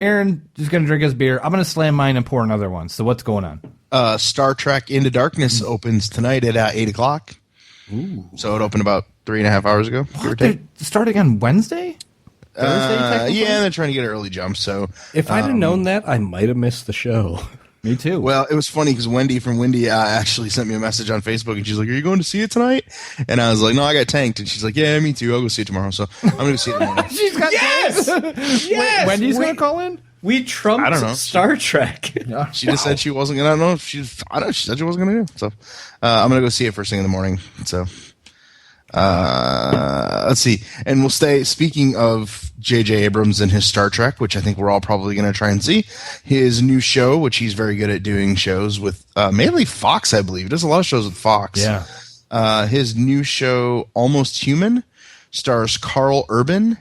Aaron is going to drink his beer. I'm going to slam mine and pour another one. So what's going on? Star Trek Into Darkness opens tonight at 8 o'clock. Ooh. So it opened about 3.5 hours ago. What? They're starting on Wednesday? Thursday, yeah, they're trying to get an early jump. So if I'd have known that, I might have missed the show. Me too. Well, it was funny because Wendy from Wendy actually sent me a message on Facebook, and she's like, "Are you going to see it tonight?" And I was like, "No, I got tanked." And she's like, "Yeah, me too. I'll go see it tomorrow." So I'm going to see it tomorrow. She's got Yes! Wendy's going to call in? We trumped I don't know. Star Trek. Yeah. She just said she wasn't going to. I don't know if she's. I don't know. She said she wasn't going to do. So I'm going to go see it first thing in the morning. So let's see. And we'll stay. Speaking of J.J. Abrams and his Star Trek, which I think we're all probably going to try and see, his new show, which he's very good at doing shows with, mainly Fox, I believe. He does a lot of shows with Fox. Yeah. His new show, Almost Human, stars Carl Urban.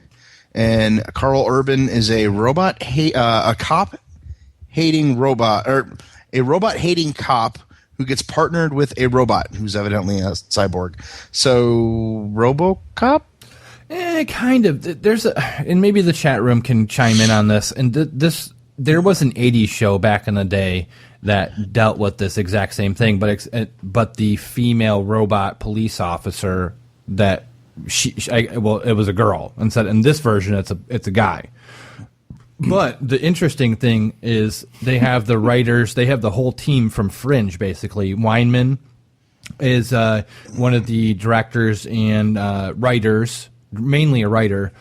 And Carl Urban is a a cop-hating robot, or a robot-hating cop who gets partnered with a robot who's evidently a cyborg. So, RoboCop? Kind of. And maybe the chat room can chime in on this. And there was an 80s show back in the day that dealt with this exact same thing, but the female robot police officer that it was a girl, and said in this version it's a guy. But the interesting thing is they have the writers, they have the whole team from Fringe, basically. Weinman is one of the directors and writers, mainly a writer,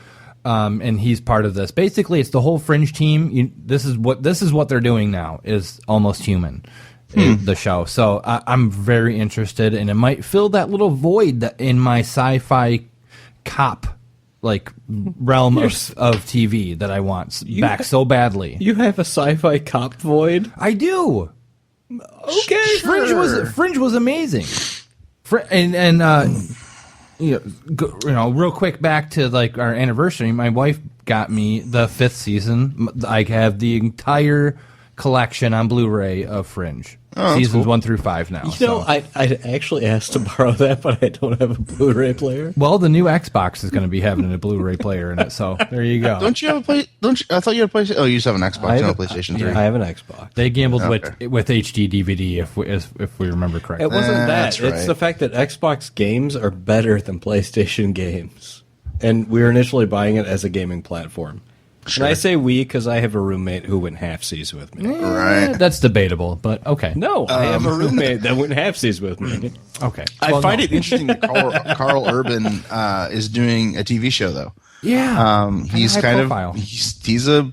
and he's part of this. Basically, it's the whole Fringe team. This is what they're doing now, is Almost Human, the show. So I'm very interested, and it might fill that little void in my sci-fi cop realm of TV that I want back so badly. You have a sci-fi cop void? I do. Okay, sure. Fringe was amazing. Real quick back to our anniversary. My wife got me the 5th season. I have the entire collection on Blu-ray of Fringe. Seasons cool. 1 through 5 now. I actually asked to borrow that, but I don't have a Blu-ray player. Well, the new Xbox is going to be having a Blu-ray player in it, so there you go. Don't you have a I thought you had a PlayStation. Oh, you just have an Xbox, not a PlayStation 3. I have an Xbox. They gambled with HD DVD, if we remember correctly. It wasn't that. Right. It's the fact that Xbox games are better than PlayStation games, and we were initially buying it as a gaming platform. Sure. And I say we because I have a roommate who went halfsies with me. Right. That's debatable, but okay. No, I have a roommate that went halfsies with me. Okay. I find it interesting that Carl Urban is doing a TV show, though. Yeah. He's he's a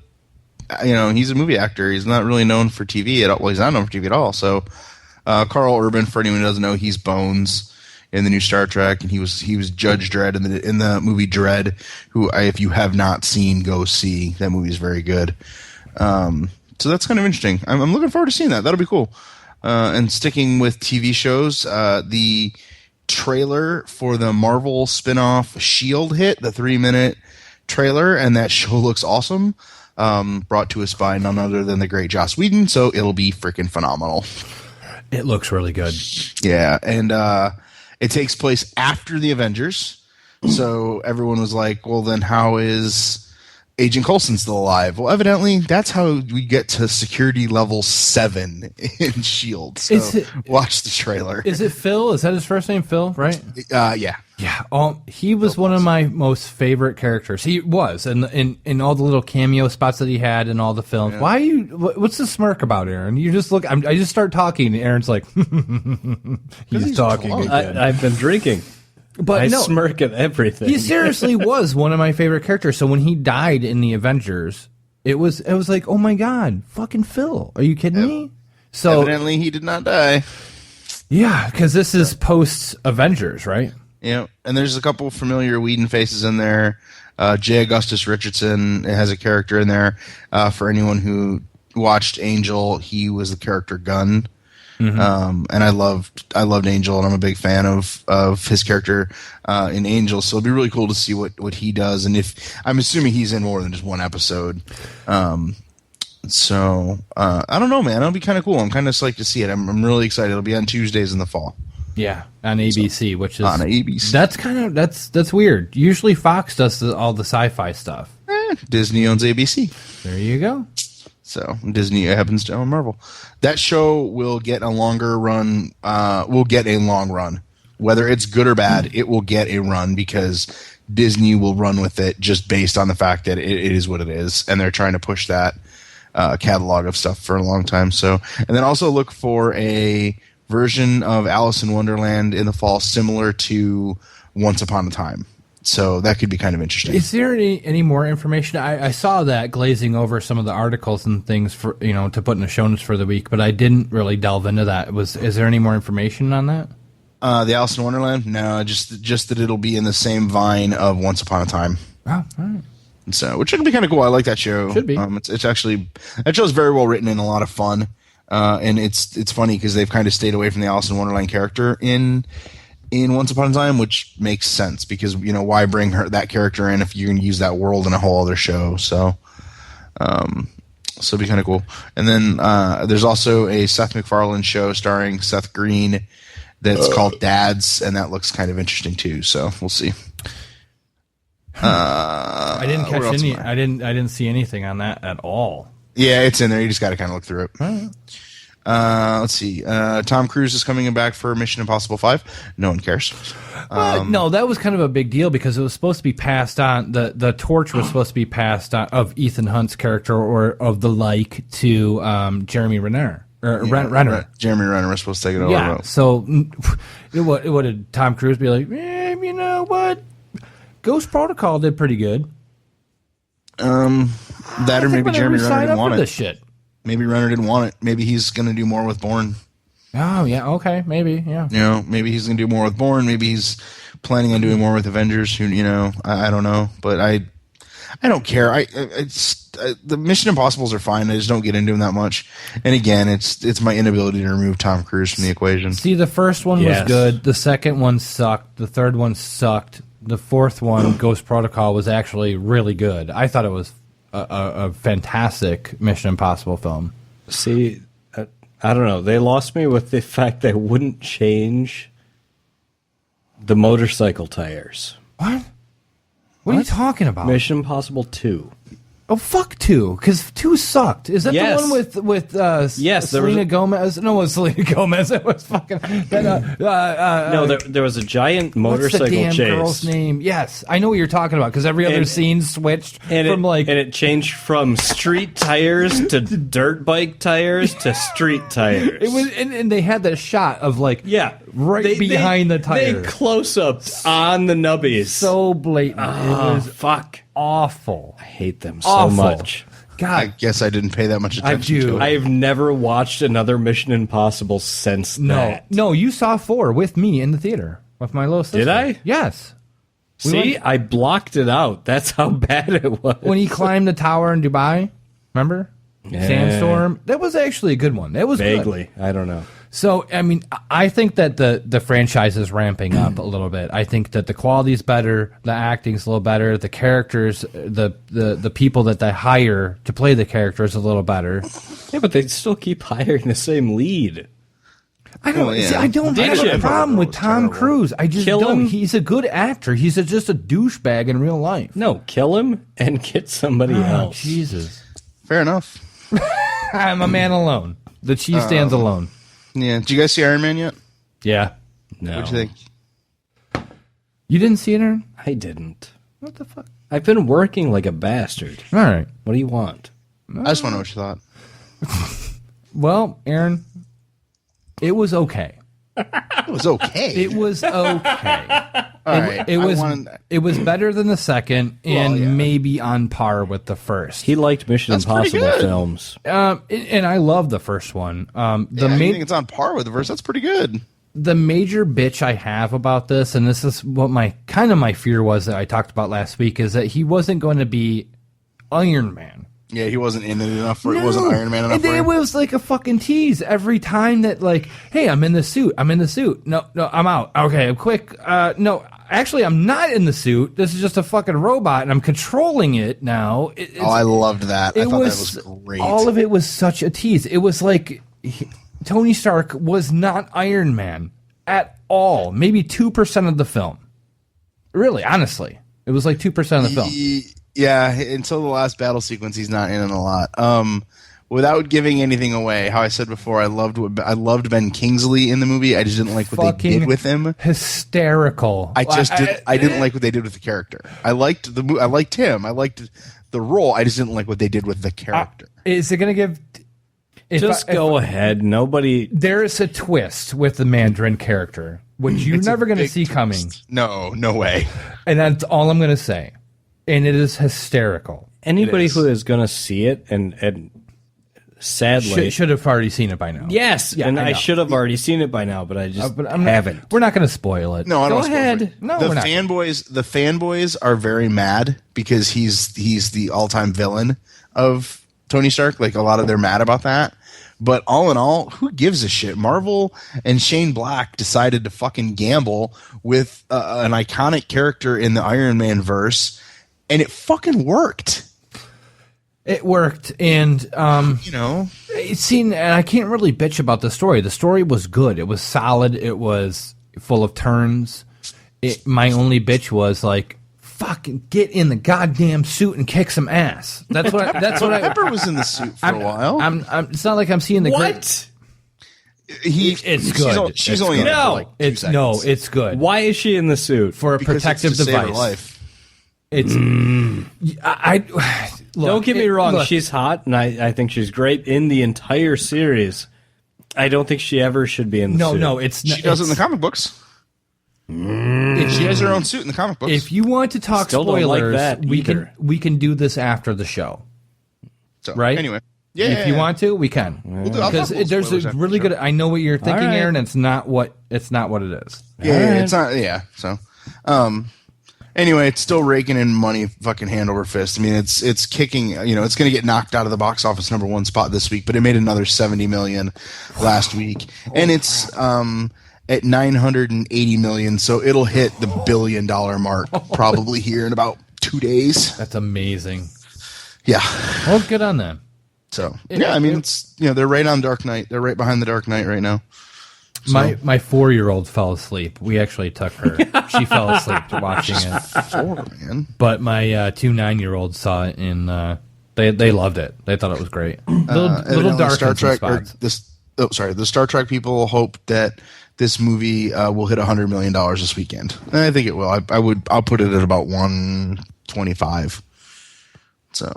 movie actor. He's not really known for TV at all. Well, he's not known for TV at all. So, Carl Urban, for anyone who doesn't know, he's Bones in the new Star Trek, and he was Judge Dredd in the movie Dredd, who if you have not seen, go see. That movie is very good. So that's kind of interesting. I'm looking forward to seeing that. That'll be cool. And sticking with TV shows, the trailer for the Marvel spinoff S.H.I.E.L.D. hit, the 3-minute trailer, and that show looks awesome. Brought to us by none other than the great Joss Whedon, so it'll be freaking phenomenal. It looks really good. Yeah, and it takes place after the Avengers, so everyone was like, well, then how is Agent Coulson still alive? Well, evidently, that's how we get to security level 7 in S.H.I.E.L.D. So watch the trailer. Is it Phil? Is that his first name, Phil, right? Yeah. Yeah. He was one of my most favorite characters. He was, in all the little cameo spots that he had in all the films. Yeah. Why are you? What's the smirk about, Aaron? You just look. I just start talking, and Aaron's like, he's talking again. I've been drinking. But I smirk at everything. He seriously was one of my favorite characters. So when he died in the Avengers, it was like, oh my god, fucking Phil. Are you kidding me? So evidently he did not die. Yeah, because this is post Avengers, right? Yeah, and there's a couple familiar Whedon faces in there. J. Augustus Richardson has a character in there. For anyone who watched Angel, he was the character Gunn. Mm-hmm. And I loved Angel, and I'm a big fan of his character in Angel. So it'll be really cool to see what he does, and if I'm assuming he's in more than just one episode. So I don't know, man. It'll be kind of cool. I'm kind of psyched to see it. I'm really excited. It'll be on Tuesdays in the fall. Yeah, on ABC, which is on ABC. That's weird. Usually Fox does all the sci-fi stuff. Disney owns ABC. There you go. So Disney happens to own Marvel. That show will get a longer run. Will get a long run. Whether it's good or bad, it will get a run because Disney will run with it just based on the fact that it is what it is, and they're trying to push that catalog of stuff for a long time. So, and then also look for a version of Alice in Wonderland in the fall, similar to Once Upon a Time. So that could be kind of interesting. Is there any more information? I saw that glazing over some of the articles and things for to put in the show notes for the week, but I didn't really delve into that. Is there any more information on that? The Alice in Wonderland? No, just that it'll be in the same vein of Once Upon a Time. Oh, all right. So, which should be kind of cool. I like that show. Should be. It's actually, that show's very well written and a lot of fun. And it's funny because they've kind of stayed away from the Alice in Wonderland character in Once Upon a Time, which makes sense because why bring that character in if you're going to use that world in a whole other show? So it'd be kind of cool. And then there's also a Seth MacFarlane show starring Seth Green that's called Dads, and that looks kind of interesting too. So we'll see. I didn't catch any. I didn't see anything on that at all. Yeah, it's in there. You just got to kind of look through it. Right. Let's see. Tom Cruise is coming back for Mission Impossible 5. No one cares. No, that was kind of a big deal because it was supposed to be passed on. The torch was supposed to be passed on of Ethan Hunt's character or of the like to Jeremy Renner. Renner. Jeremy Renner was supposed to take it over. Yeah. So what did Tom Cruise be like? You know what? Ghost Protocol did pretty good. That or maybe Jeremy Renner didn't want it. This shit. Maybe Renner didn't want it. Maybe he's going to do more with Bourne. Oh, yeah. Okay. Maybe. Yeah. Maybe he's going to do more with Bourne. Maybe he's planning on doing more with Avengers. I don't know. But I don't care. The Mission Impossibles are fine. I just don't get into them that much. And again, it's my inability to remove Tom Cruise from the equation. See, the first one was good. The second one sucked. The third one sucked. The fourth one, Ghost Protocol, was actually really good. I thought it was a fantastic Mission Impossible film. See, I don't know. They lost me with the fact they wouldn't change the motorcycle tires. What? What are you talking about? Mission Impossible 2. Oh, fuck 2, because 2 sucked. Is that the one with Selena Gomez? No, it was Selena Gomez. It was fucking... no, there was a giant motorcycle what's the damn chase. Girl's name? Yes, I know what you're talking about, because every other scene switched from And it changed from street tires to dirt bike tires to street tires. It was, and they had that shot of behind the tires. They close-up on the nubbies. So blatant. Oh, it was fuck. Awful. I hate them so much. God, I guess I didn't pay that much attention to it. I've never watched another Mission Impossible since that. No, you saw 4 with me in the theater with my little sister. Did I? Yes. I blocked it out. That's how bad it was. When he climbed the tower in Dubai, remember? Yeah. Sandstorm. That was actually a good one. That was vaguely. Good. I don't know. So, I mean, I think that the franchise is ramping up a little bit. I think that the quality's better, the acting's a little better, the characters, the people that they hire to play the characters a little better. Yeah, but they still keep hiring the same lead. I don't. See, I don't have a problem with Tom Cruise. I just don't. He's a good actor. He's just a douchebag in real life. No, kill him and get somebody else. Jesus. Fair enough. I'm a man alone. The chief stands alone. Yeah. Did you guys see Iron Man yet? Yeah. No. What'd you think? You didn't see it, Aaron? I didn't. What the fuck? I've been working like a bastard. All right. What do you want? I just want to know what you thought. Well, Aaron, it was okay. It was okay. It was okay. All right. It was better than the second, and maybe on par with the first. He liked Mission Impossible films. And I love the first one. I think it's on par with the first. That's pretty good. The major bitch I have about this, and this is what my fear was that I talked about last week, is that he wasn't going to be Iron Man. Yeah, he wasn't in it enough for it. Wasn't Iron Man enough for him. It was like a fucking tease every time that, like, hey, I'm in the suit. No, I'm out. Okay, quick. No, actually, I'm not in the suit. This is just a fucking robot, and I'm controlling it now. I loved that. I thought that was great. All of it was such a tease. It was like Tony Stark was not Iron Man at all. Maybe 2% of the film. Really, honestly. It was like 2% of the film. Yeah, until the last battle sequence, he's not in it a lot. Without giving anything away, how I said before, I loved Ben Kingsley in the movie. I just didn't like what they did with him. Hysterical. I didn't like what they did with the character. I liked him. I liked the role. I just didn't like what they did with the character. Is it going to give? Go ahead. Nobody. There is a twist with the Mandarin character, which you're never going to see coming. No way. And that's all I'm going to say. And it is hysterical. Anybody who is going to see it and sadly should have already seen it by now. Yes, yeah, and I should have already seen it by now, but I just haven't. We're not going to spoil it. No, I don't. Go ahead. No, the we're not. The fanboys are very mad because he's the all-time villain of Tony Stark. Like, a lot of they're mad about that. But all in all, who gives a shit? Marvel and Shane Black decided to fucking gamble with an iconic character in the Iron Man verse, and it fucking worked. It worked, and and I can't really bitch about the story. The story was good. It was solid. It was full of turns. My only bitch was like, fucking get in the goddamn suit and kick some ass. That's what. Pepper was in the suit for a while. It's not like I'm seeing the what. It's good. She's only in it for like 2 seconds. It's good. Why is she in the suit? For a protective it's to device. Save her life. It's look, don't get me wrong. She's hot, and I think she's great in the entire series. I don't think she ever should be in the suit. No, she does it in the comic books. She has her own suit in the comic books. If you want to talk Still spoilers, don't like that we can do this after the show. So, right? Anyway, if you want to, we can. Because there's a really good. I know what you're thinking, right. Aaron. It's not what it is. Yeah, it's not. Yeah. So, anyway, it's still raking in money, fucking hand over fist. I mean, it's kicking. It's going to get knocked out of the box office #1 spot this week, but it made another $70 million last week, and it's at $980 million, so it'll hit the $1 billion mark probably here in about 2 days. That's amazing. Yeah. Well, good on them. So I mean, it's they're right on Dark Knight. They're right behind the Dark Knight right now. So. My 4-year-old fell asleep. We actually took her. She fell asleep watching it. 4, man. But my 2 9-year-olds saw it, and they loved it. They thought it was great. Little dark Star Trek. spots. The Star Trek people hope that this movie will hit $100 million this weekend. And I think it will. I'll put it at about 125. So,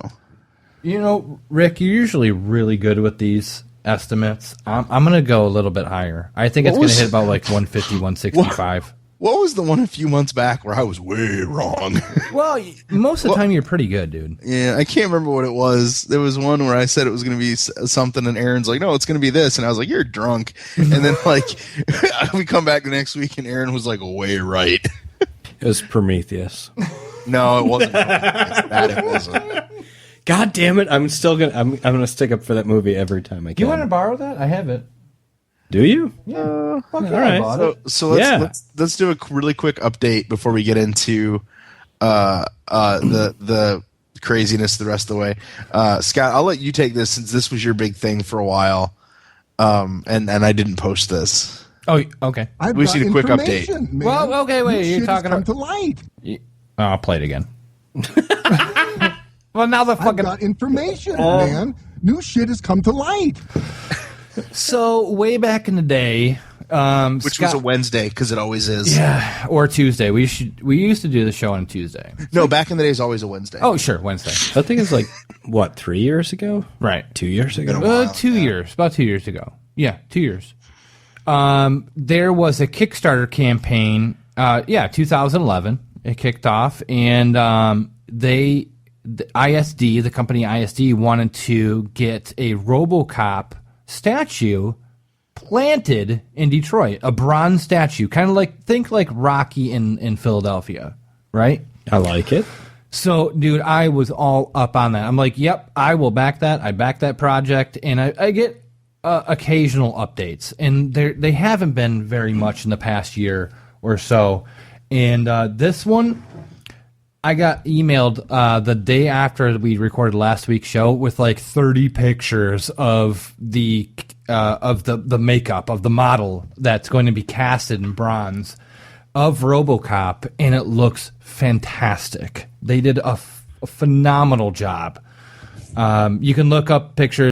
Rick, you're usually really good with these estimates. I'm going to go a little bit higher. I think it's going to hit about like 150, 165. What was the one a few months back where I was way wrong? Well, most of the time you're pretty good, dude. Yeah, I can't remember what it was. There was one where I said it was going to be something, and Aaron's like, no, it's going to be this. And I was like, you're drunk. And then, we come back the next week, and Aaron was like, way right. It was Prometheus. No, it wasn't. That it wasn't. God damn it! I'm gonna stick up for that movie every time I can. You want to borrow that? I have it. Do you? Yeah. All right. So let's do a really quick update before we get into the craziness the rest of the way. Scott, I'll let you take this since this was your big thing for a while, and I didn't post this. Oh, okay. We just need a quick update. Man. Well, okay, wait. You're talking come to light. I'll play it again. Well, now the fucking. I've got information, man. New shit has come to light. So way back in the day, which was a Wednesday because it always is. Yeah, or Tuesday. We used to do the show on Tuesday. No, back in the day, it's always a Wednesday. Oh, sure, Wednesday. I think it's like 3 years ago? Right, 2 years ago. 2 years, about 2 years ago. Yeah, 2 years. There was a Kickstarter campaign. 2011. It kicked off, and the company ISD, wanted to get a RoboCop statue planted in Detroit, a bronze statue, kind of think like Rocky in Philadelphia, right? I like it. So, dude, I was all up on that. I'm like, yep, I will back that. I back that project, and I get occasional updates, and they haven't been very much in the past year or so. And this one, I got emailed the day after we recorded last week's show with 30 pictures of the makeup of the model that's going to be casted in bronze of RoboCop, and it looks fantastic. They did a phenomenal job. You can look up pictures